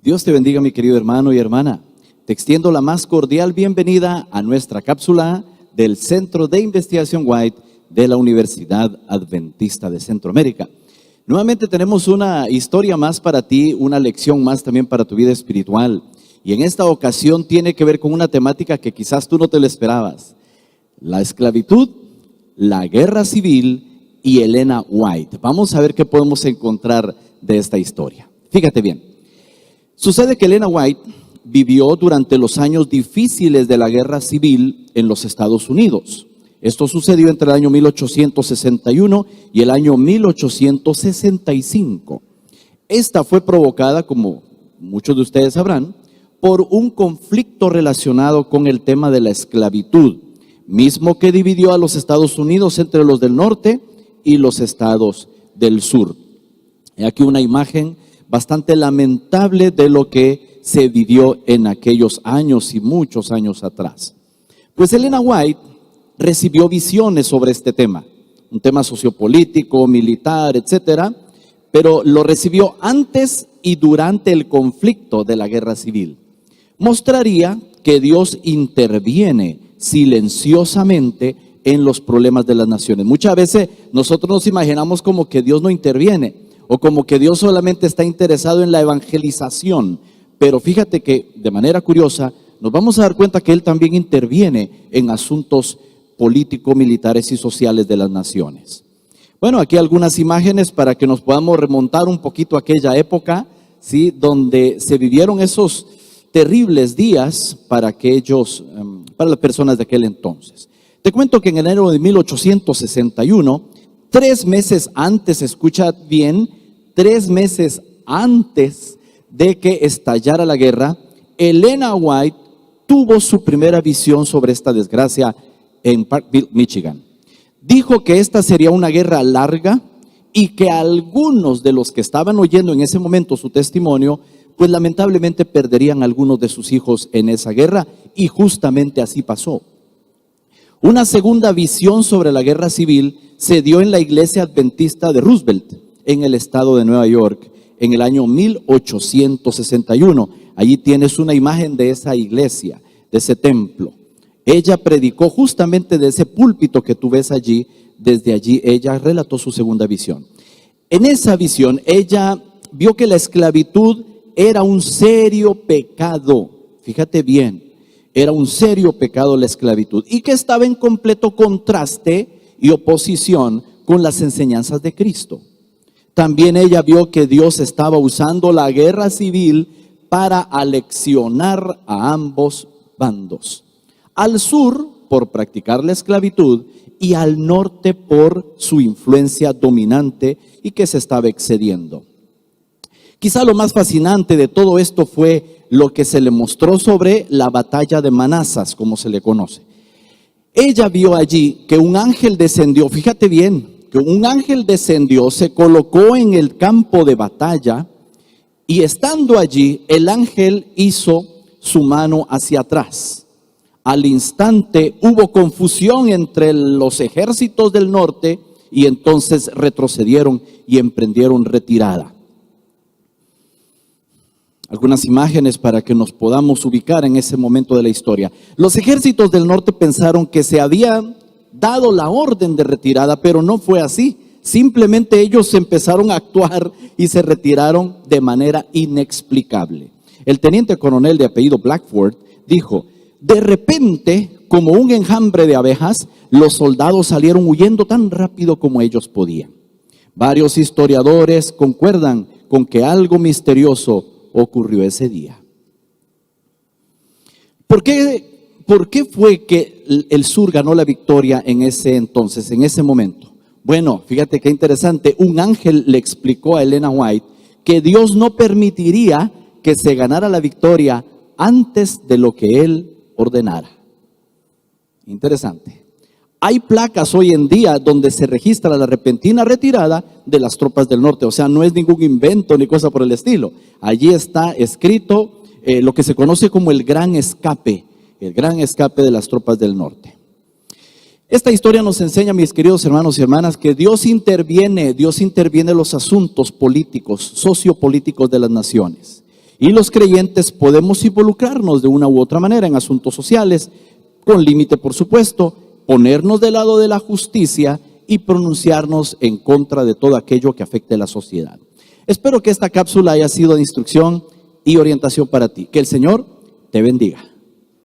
Dios te bendiga, mi querido hermano y hermana. Te extiendo la más cordial bienvenida a nuestra cápsula del Centro de Investigación White de la Universidad Adventista de Centroamérica. Nuevamente tenemos una historia más para ti, una lección más también para tu vida espiritual. Y en esta ocasión tiene que ver con una temática que quizás tú no te la esperabas. La esclavitud, la guerra civil y Elena White. Vamos a ver qué podemos encontrar de esta historia. Fíjate bien. Sucede que Elena White vivió durante los años difíciles de la guerra civil en los Estados Unidos. Esto sucedió entre el año 1861 y el año 1865. Esta fue provocada, como muchos de ustedes sabrán, por un conflicto relacionado con el tema de la esclavitud, mismo que dividió a los Estados Unidos entre los del norte y los estados del sur. Hay aquí una imagen bastante lamentable de lo que se vivió en aquellos años y muchos años atrás. Pues Elena White recibió visiones sobre este tema, un tema sociopolítico, militar, etcétera, pero lo recibió antes y durante el conflicto de la guerra civil. Mostraría que Dios interviene silenciosamente en los problemas de las naciones. Muchas veces nosotros nos imaginamos como que Dios no interviene o como que Dios solamente está interesado en la evangelización, pero fíjate que de manera curiosa nos vamos a dar cuenta que Él también interviene en asuntos políticos, militares y sociales de las naciones. Bueno, aquí algunas imágenes para que nos podamos remontar un poquito a aquella época, ¿sí?, donde se vivieron esos terribles días para las personas de aquel entonces. Te cuento que en enero de 1861, 3 meses antes, escucha bien, 3 meses antes de que estallara la guerra, Elena White tuvo su primera visión sobre esta desgracia en Parkville, Michigan. Dijo que esta sería una guerra larga y que algunos de los que estaban oyendo en ese momento su testimonio, pues lamentablemente perderían algunos de sus hijos en esa guerra, y justamente así pasó. Una segunda visión sobre la guerra civil se dio en la iglesia adventista de Roosevelt, en el estado de Nueva York, en el año 1861. Allí tienes una imagen de esa iglesia, de ese templo. Ella predicó justamente de ese púlpito que tú ves allí. Desde allí ella relató su segunda visión. En esa visión ella vio que la esclavitud era un serio pecado. Fíjate bien, era un serio pecado la esclavitud, y que estaba en completo contraste y oposición con las enseñanzas de Cristo. También ella vio que Dios estaba usando la guerra civil para aleccionar a ambos bandos. Al sur, por practicar la esclavitud, y al norte por su influencia dominante y que se estaba excediendo. Quizá lo más fascinante de todo esto fue lo que se le mostró sobre la batalla de Manassas, como se le conoce. Ella vio allí que un ángel descendió, fíjate bien, que un ángel descendió, se colocó en el campo de batalla, y estando allí, el ángel hizo su mano hacia atrás. Al instante hubo confusión entre los ejércitos del norte, y entonces retrocedieron y emprendieron retirada. Algunas imágenes para que nos podamos ubicar en ese momento de la historia. Los ejércitos del norte pensaron que se había dado la orden de retirada, pero no fue así. Simplemente ellos empezaron a actuar y se retiraron de manera inexplicable. El teniente coronel de apellido Blackford dijo: de repente, como un enjambre de abejas, los soldados salieron huyendo tan rápido como ellos podían. Varios historiadores concuerdan con que algo misterioso ocurrió ese día. ¿Por qué fue que el sur ganó la victoria en ese entonces, en ese momento? Bueno, fíjate qué interesante. Un ángel le explicó a Elena White que Dios no permitiría que se ganara la victoria antes de lo que Él ordenara. Interesante. Hay placas hoy en día donde se registra la repentina retirada de las tropas del norte. O sea, no es ningún invento ni cosa por el estilo. Allí está escrito lo que se conoce como el gran escape de las tropas del norte. Esta historia nos enseña, mis queridos hermanos y hermanas, que Dios interviene en los asuntos políticos, sociopolíticos de las naciones. Y los creyentes podemos involucrarnos de una u otra manera en asuntos sociales, con límite por supuesto, ponernos del lado de la justicia y pronunciarnos en contra de todo aquello que afecte a la sociedad. Espero que esta cápsula haya sido de instrucción y orientación para ti. Que el Señor te bendiga.